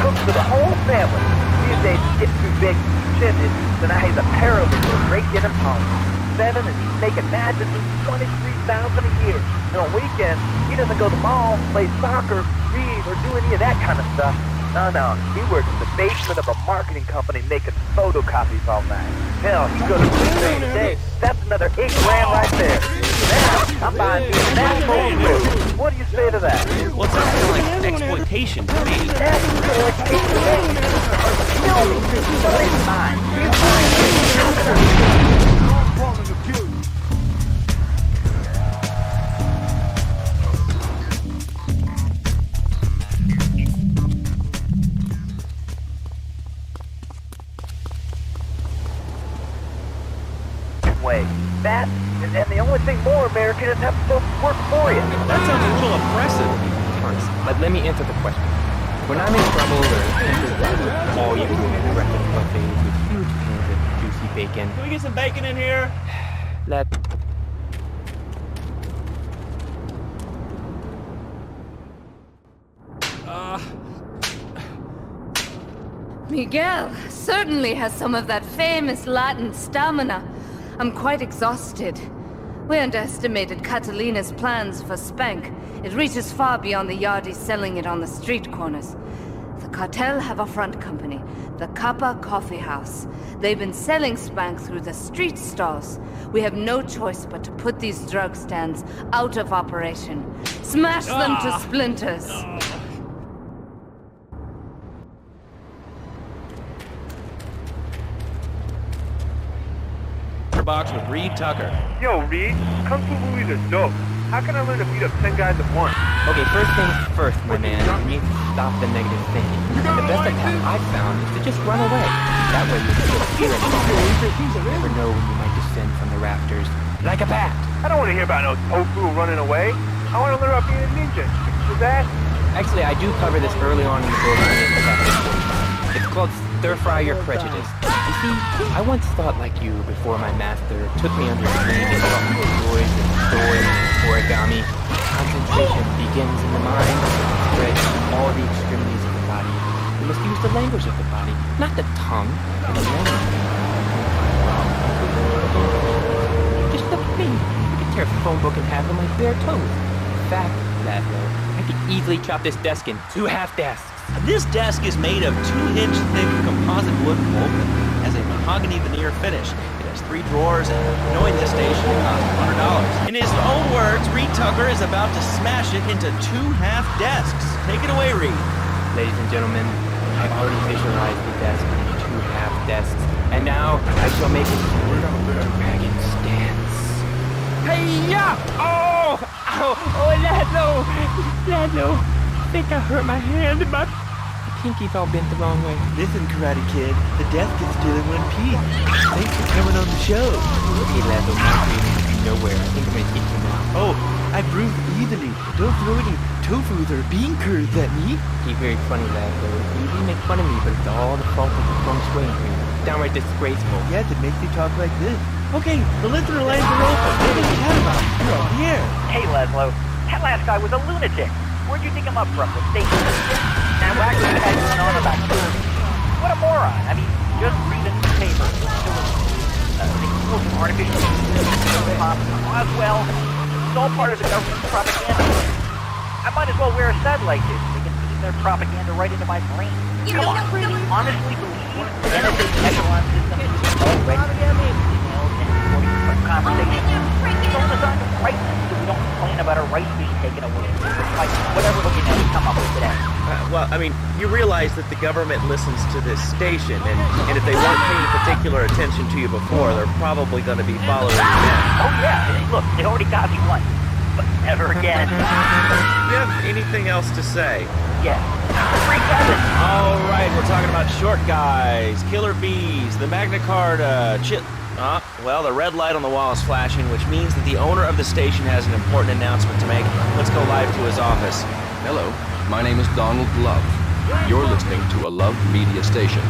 cooks for the whole family. These days it's getting too big to be chimney, so now he's a paralegal breaking and pawning. 7 and he's making matches of $23,000 a year. And on weekends, he doesn't go to the mall, play soccer, read, or do any of that kind of stuff. No. He works in the basement of a marketing company making photocopies all night. Hell, he goes to the same day. That's another $8 grand right there. Now, I'm buying that whole room. What do you say to that? Well, it sounds kind of like exploitation to me. Exploitation? No, it's mine. That, and the only thing more American is have folks work for you. That sounds a little oppressive. Honest, but let me answer the question. When I'm in trouble or all you can do is record buffets with huge cans of juicy bacon. Can we get some bacon in here? Let... Miguel certainly has some of that famous Latin stamina. I'm quite exhausted. We underestimated Catalina's plans for Spank. It reaches far beyond the yardies selling it on the street corners. The cartel have a front company, the Kappa Coffee House. They've been selling Spank through the street stalls. We have no choice but to put these drug stands out of operation. Smash them to splinters. Box with Reed Tucker. Yo, Reed, Kung Fu movies are dope. How can I learn to beat up 10 guys at once? Okay, first things first, my man. You need to stop the negative thinking. The best path I've found is to just run away. That way you can feel fear and you never know when you might descend from the rafters. Like a bat. I don't want to hear about no tofu running away. I want to learn about being a ninja. With that? Actually, I do cover this early on in the book. It's called Stir Fry Your Prejudice. You see, I once thought like you before my master took me under his wing and taught me the joys of story and origami. Concentration begins in the mind, spreads to all the extremities of the body. You must use the language of the body, not the tongue, and the language. Just look at me. I could tear a phone book in half with my bare toes. In fact, that though, I could easily chop this desk in 2 half desks. This desk is made of 2-inch thick composite wood pulp and has a mahogany veneer finish. It has 3 drawers, and knowing this station, it cost $100. In his own words, Reed Tucker is about to smash it into 2 half desks. Take it away, Reed. Ladies and gentlemen, I've already visualized the desk in 2 half desks, and now I shall make it dragon stance. Hey-ya! Oh! Ow! Oh, Laszlo! I think I hurt my hand and my pinky's all bent the wrong way. Listen, Karate Kid, the desk is still in one piece. Thanks for coming on the show. Okay, Laszlo, my dream is nowhere. I think I'm gonna hit you now. Oh, I bruise easily. Don't throw any tofus or bean curds at me. You're very funny, Laszlo. You make fun of me, but it's all the fault of the feng shui here. Downright disgraceful. Yes, it makes you talk like this. Okay, the listener lines are open. Hey, Chatterbox, you're all here. Hey, Laszlo. That last guy was a lunatic. Where'd you think him up from? The station? Now, Wagner had going on about killing me. What a moron. I mean, just read a newspaper. Artificial Oswell. It's all part of the government's propaganda. I might as well wear a satellite dish. They can beam their propaganda right into my brain. Come on, honestly believe that this echelon system is already emails and recording from conversations. It's all designed to frighten us so we don't complain about our rights being taken away. Like whatever looking at we come up with today. Well, I mean, you realize that the government listens to this station, and if they weren't paying particular attention to you before, they're probably going to be following you now. Oh, yeah. Look, they already got me once. But never again. Do you have anything else to say? Yeah. All right, we're talking about short guys, killer bees, the Magna Carta, well, the red light on the wall is flashing, which means that the owner of the station has an important announcement to make. Let's go live to his office. Hello, my name is Donald Love. You're listening to a Love Media station.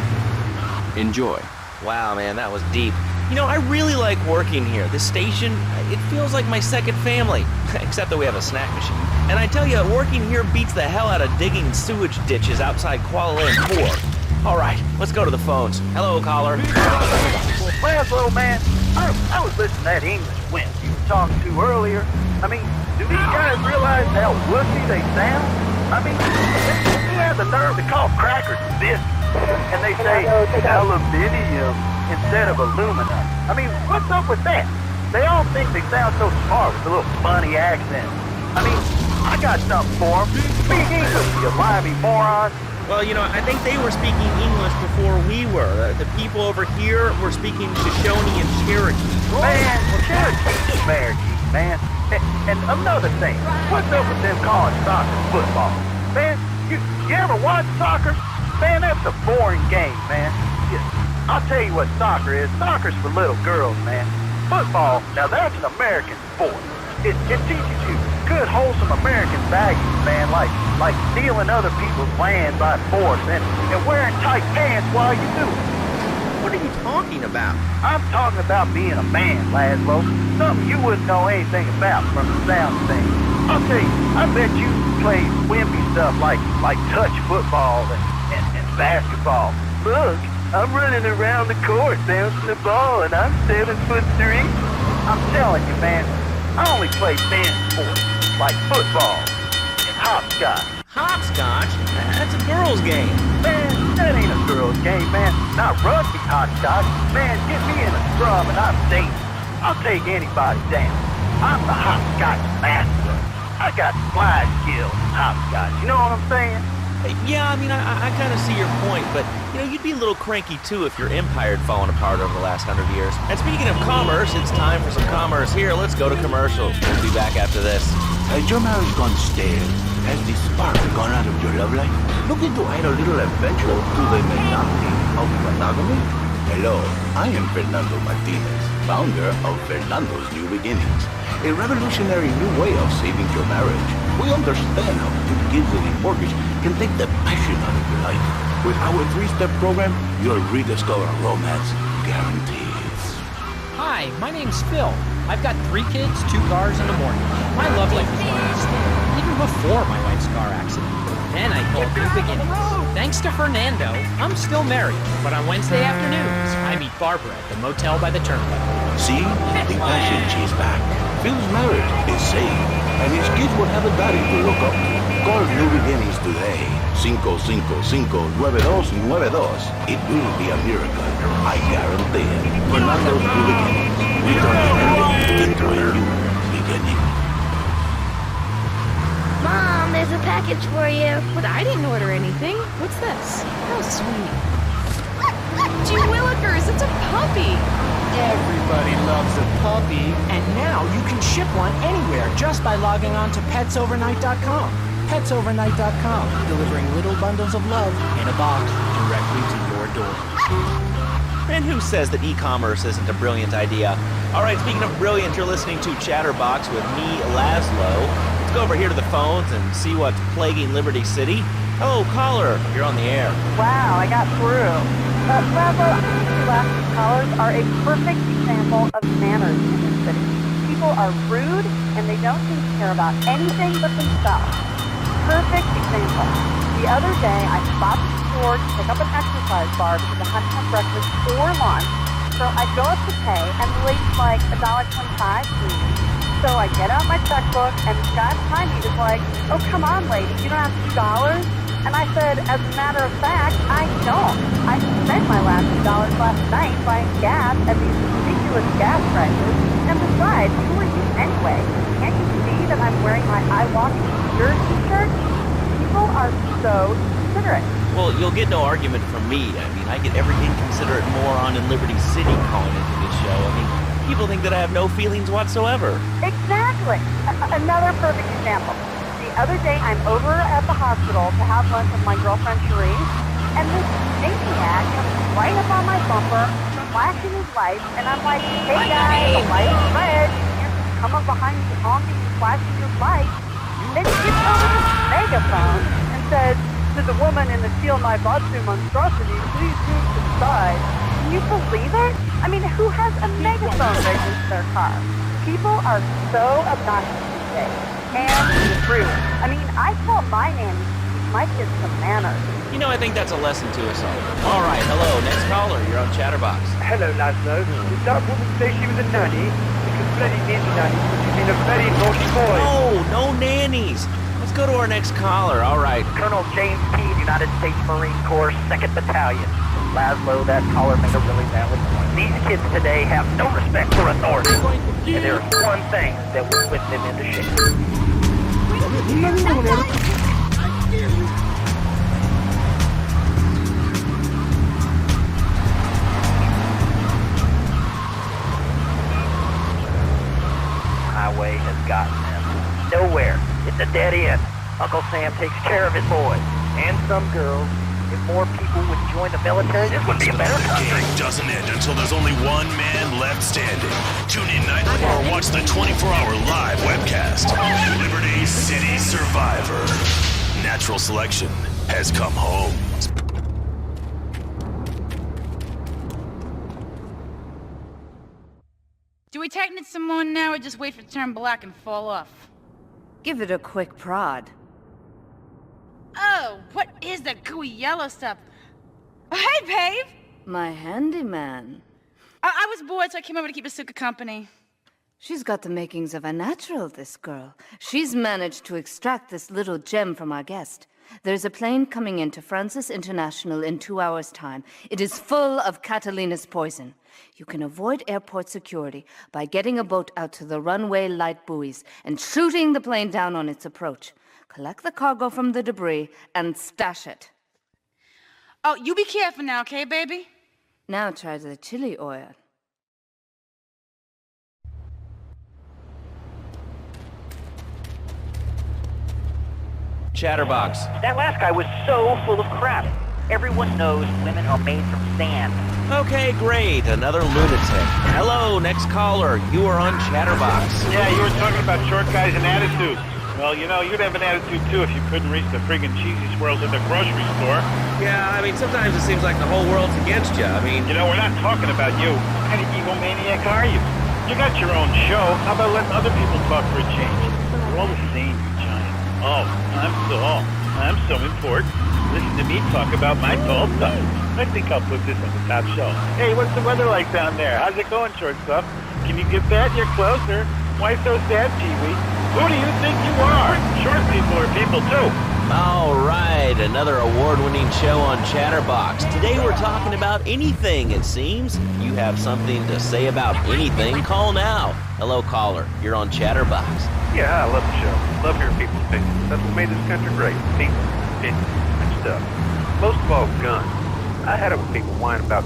Enjoy. Wow, man, that was deep. You know, I really like working here. This station, it feels like my second family, except that we have a snack machine. And I tell you, working here beats the hell out of digging sewage ditches outside Kuala Lumpur. All right, let's go to the phones. Hello, caller. Laszlo, man, I was listening to that English wimp you were talking to earlier. I mean, do these guys realize how wussy they sound? I mean, you have the nerve to call crackers biscuits, and they say aluminium instead of aluminum. I mean, what's up with that? They all think they sound so smart with a little funny accent. I mean, I got something for them. Speak English, you limey moron. Well, you know, I think they were speaking English before we were. The people over here were speaking Shoshone and Cherokee. Man, Cherokee, man. And another thing, what's up with them calling soccer football? Man, you ever watch soccer? Man, that's a boring game, man. I'll tell you what soccer is. Soccer's for little girls, man. Football, now that's an American sport. It teaches you good, wholesome American values, man, like stealing other people's land by force and wearing tight pants while you do it. What are you talking about? I'm talking about being a man, Laszlo. Something you wouldn't know anything about from the sound of things. I'll tell you, I bet you play wimpy stuff like touch football and basketball. Look, I'm running around the court bouncing the ball and I'm 7'3". I'm telling you, man, I only play band sports like football and hopscotch. Hopscotch? That's a girl's game. Man, that ain't a girl's game, man. Not rugby hopscotch. Man, get me in a scrum and I'm safe. I'll take anybody down. I'm the hopscotch master. I got slide skills in hopscotch. You know what I'm saying? Yeah, I mean, I kind of see your point, but, you know, you'd be a little cranky, too, if your empire had fallen apart over the last 100 years. And speaking of commerce, it's time for some commerce here. Let's go to commercial. We'll be back after this. Has your marriage gone stale? Has the spark gone out of your love life? Looking to add a little adventure to the monotony of monogamy? Hello, I am Fernando Martinez, founder of Fernando's New Beginnings, a revolutionary new way of saving your marriage. We understand how two kids and a mortgage can take the passion out of your life. With our 3-step program, you'll rediscover romance guaranteed. Hi, my name's Phil. I've got 3 kids, 2 cars, and a mortgage. My love life is going to stay, even before my wife's car accident. Then I called New Beginnings. Thanks to Fernando, I'm still married, but on Wednesday afternoons, I meet Barbara at the motel by the turnpike. See? The passion chase back. Phil's marriage is saved, and his kids will have a daddy to look up to. call New Beginnings today. 555-9292. It will be a miracle. I guarantee it. Fernando's New Beginnings. We turn the ending into a new beginning. Mom, there's a package for you. But I didn't order anything. What's this? How sweet. Gee willikers, it's a puppy. Everybody loves a puppy. And now you can ship one anywhere just by logging on to petsovernight.com. Petsovernight.com, delivering little bundles of love in a box directly to your door. And who says that e-commerce isn't a brilliant idea? All right, speaking of brilliant, you're listening to Chatterbox with me, Laszlo. Let's go over here to the phones and see what's plaguing Liberty City. Oh, caller, you're on the air. Wow, I got through. Laszlo, I think the last two callers are a perfect example of manners in this city. People are rude, and they don't seem to care about anything but themselves. Perfect example. The other day, I stopped at the store to pick up an exercise bar because I hadn't had breakfast or lunch. So I go up to pay, and the lady's like, $1.25, please. So I get out my checkbook, and the guy behind me is like, oh, come on, lady, you don't have $2? And I said, as a matter of fact, I don't. I spent my last $2 last night buying gas at these ridiculous gas prices. And besides, who are you anyway? Can't you see that I'm wearing my I Walk in Shirt t-shirt? People are so considerate. Well, you'll get no argument from me. I mean, I get every inconsiderate moron in Liberty City calling into this show. I mean, people think that I have no feelings whatsoever. Exactly. Another perfect example. The other day, I'm over at the hospital to have lunch with my girlfriend, Cherie, and this maniac comes right up on my bumper, flashing his lights, and I'm like, hey guys, the light is red. You can't just come up behind me honking and flashing your lights. Then he gets over this megaphone and says, to the woman in the Steal My Botsu monstrosity, please move to the side. Can you believe it? I mean, who has a megaphone right into their car? People are so obnoxious these days. And rude. I mean, I tell my nanny to teach my kids some manners. You know, I think that's a lesson to us all. All right, hello, next caller. You're on Chatterbox. Hello, Laszlo. Did that woman say she was a nanny? Because Freddy needs a nanny, but she's been a very naughty boy. No nannies. Let's go to our next caller. All right. Colonel James Speed, United States Marine Corps, 2nd Battalion. Laszlo, that caller made a really valid point. These kids today have no respect for authority. And there's one thing that will whip them into shape. Highway has gotten them nowhere. It's a dead end. Uncle Sam takes care of his boys and some girls. If more people would join the military, this would be a better country. The game doesn't end until there's only one man left standing. Tune in nightly or watch the 24-hour live webcast. Liberty City Survivor. Natural selection has come home. Do we tighten it some more now or just wait for it to turn black and fall off? Give it a quick prod. Oh, what is that gooey yellow stuff? Oh, hey, Pave! My handyman. I was bored, so I came over to keep Asuka company. She's got the makings of a natural, this girl. She's managed to extract this little gem from our guest. There's a plane coming into Francis International in 2 hours' time. It is full of Catalina's poison. You can avoid airport security by getting a boat out to the runway light buoys and shooting the plane down on its approach. Collect the cargo from the debris and stash it. Oh, you be careful now, okay, baby? Now try the chili oil. Chatterbox. That last guy was so full of crap. Everyone knows women are made from sand. Okay, great. Another lunatic. Hello, next caller. You are on Chatterbox. Yeah, you were talking about short guys and attitudes. Well, you know, you'd have an attitude too if you couldn't reach the friggin' cheesy swirls at the grocery store. Yeah, I mean, sometimes it seems like the whole world's against you. I mean... You know, we're not talking about you. What kind of egomaniac are you? You got your own show. How about letting other people talk for a change? We're all the same, you giant. Oh, I'm so important. Listen to me talk about my tall stuff. I think I'll put this on the top shelf. Hey, what's the weather like down there? How's it going, shortstop? Can you get that? You're closer. Why so sad, Pee-wee? Who do you think you are? Short people are people too. All right, another award-winning show on Chatterbox. Today we're talking about anything, it seems. You have something to say about anything, call now. Hello, caller. You're on Chatterbox. Yeah, I love the show. Love hearing people's opinions. That's what made this country great. People, opinions, and stuff. Most of all, guns. I had it with people whining about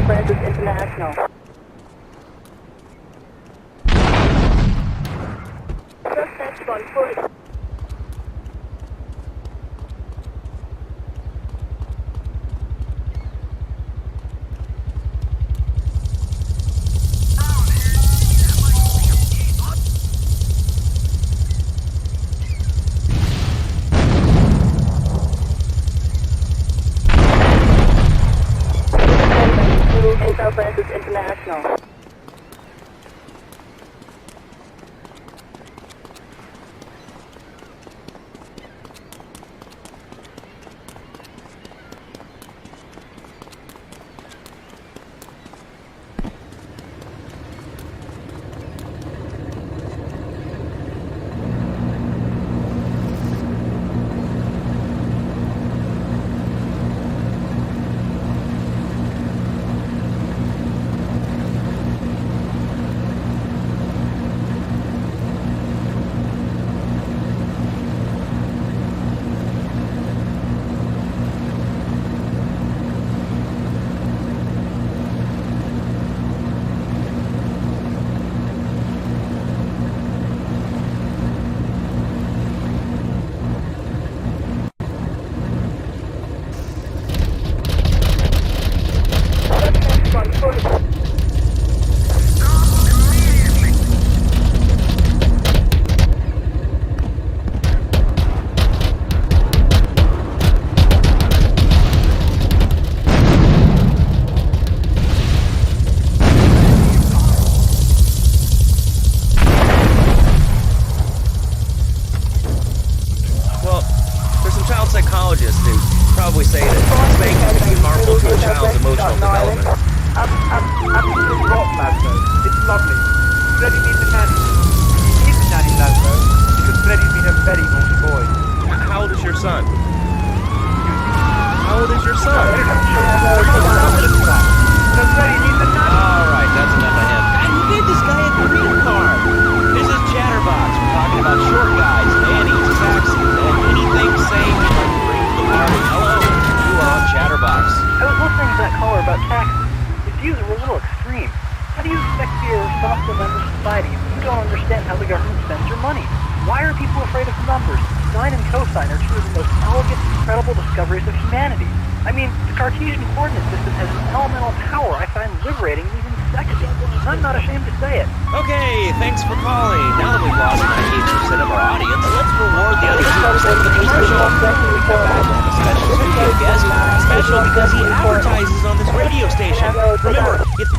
Francis International. Suspect on foot. Francis International. psychologists who probably say that spanking can be harmful to a child's emotional development. I'm into rock, Laszlo. It's lovely. Freddie needs a nanny. He's a nanny, Laszlo, because Freddie's been a very naughty boy. How old is your son? How old is your son? Don't society, you don't understand how the government spends your money. Why are people afraid of numbers? Sine and cosine are two of the most elegant, incredible discoveries of humanity. I mean, the Cartesian coordinate system has an elemental power I find liberating and even sexy. I'm not ashamed to say it. Okay, thanks for calling. Now that we've lost 98% of our audience, let's reward the other 2% of the commercial. We come back and have a special studio guest. Special because he advertises on this radio station. Remember, it's...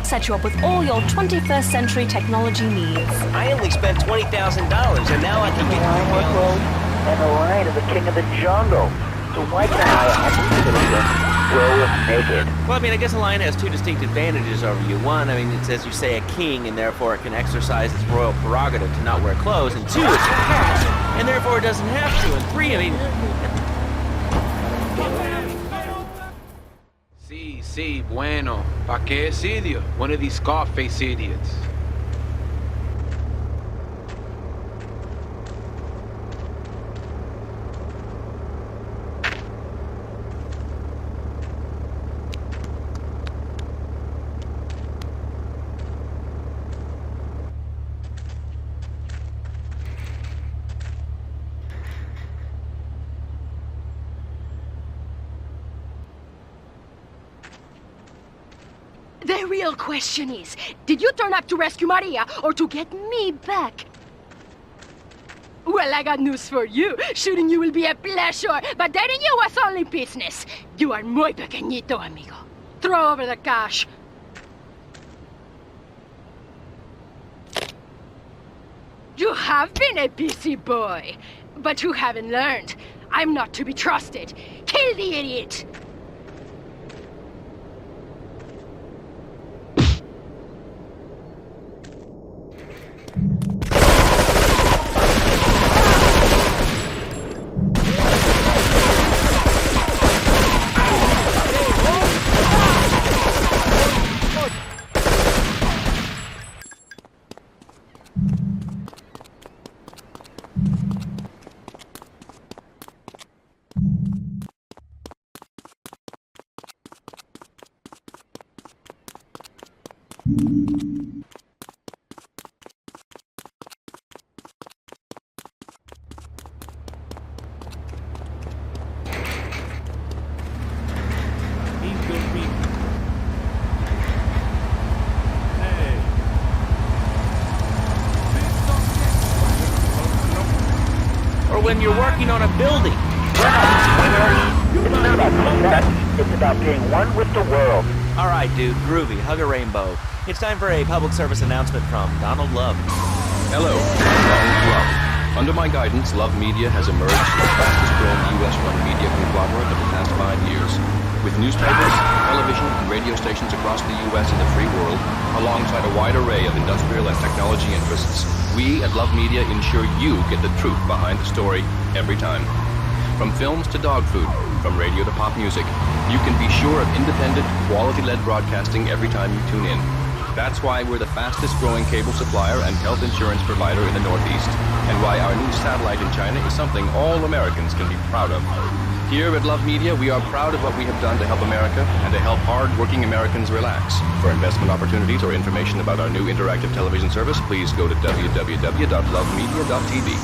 Set you up with all your 21st century technology needs. I only spent $20,000, and now I can get more clothes. And the lion is the king of the jungle. So why can't I go naked? Well, I mean, I guess a lion has two distinct advantages over you. One, I mean, it's, as you say, a king, and therefore it can exercise its royal prerogative to not wear clothes. And two, it's a cat, and therefore it doesn't have to. And three, I mean... Sí, bueno. ¿Pa' qué es idiot? One of these Scarface idiots. The real question is, did you turn up to rescue Maria or to get me back? Well, I got news for you. Shooting you will be a pleasure, but dating you was only business. You are muy pequeñito, amigo. Throw over the cash. You have been a busy boy, but you haven't learned. I'm not to be trusted. Kill the idiot! When you're working on a building. It's not about success. It's about being one with the world. All right, dude, groovy. Hug a rainbow. It's time for a public service announcement from Donald Love. Hello, Donald Love. Under my guidance, Love Media has emerged as the fastest-growing U.S.-run media conglomerate of the past 5 years. With newspapers, television, and radio stations across the U.S. and the free world, alongside a wide array of industrial and technology interests, we at Love Media ensure you get the truth behind the story every time. From films to dog food, from radio to pop music, you can be sure of independent, quality-led broadcasting every time you tune in. That's why we're the fastest-growing cable supplier and health insurance provider in the Northeast, and why our new satellite in China is something all Americans can be proud of. Here at Love Media, we are proud of what we have done to help America and to help hard-working Americans relax. For investment opportunities or information about our new interactive television service, please go to www.lovemedia.tv.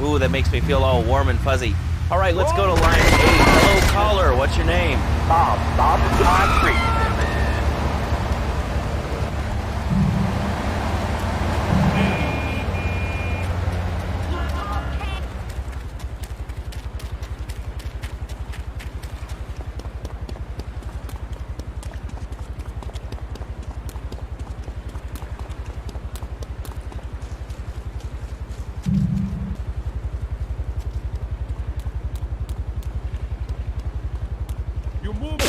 Ooh, that makes me feel all warm and fuzzy. All right, let's go to line 8. Hello, caller. What's your name? Bob Concrete. You move!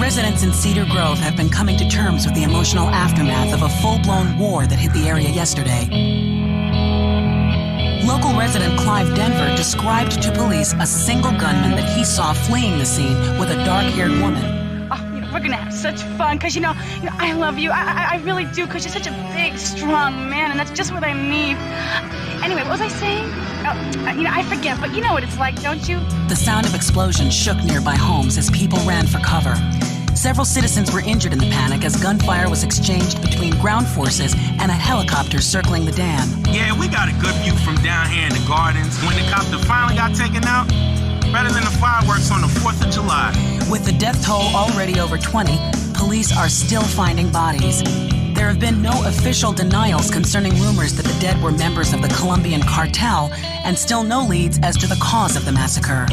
Residents in Cedar Grove have been coming to terms with the emotional aftermath of a full-blown war that hit the area yesterday. Local resident Clive Denver described to police a single gunman that he saw fleeing the scene with a dark-haired woman. We're gonna have such fun, cause you know, I love you. I really do, cause you're such a big, strong man, and that's just what I need. Anyway, what was I saying? I forget, but you know what it's like, don't you? The sound of explosions shook nearby homes as people ran for cover. Several citizens were injured in the panic as gunfire was exchanged between ground forces and a helicopter circling the dam. Yeah, we got a good view from down here in the gardens. When the copter finally got taken out, better than the fireworks on the 4th of July. With the death toll already over 20, police are still finding bodies. There have been no official denials concerning rumors that the dead were members of the Colombian cartel, and still no leads as to the cause of the massacre.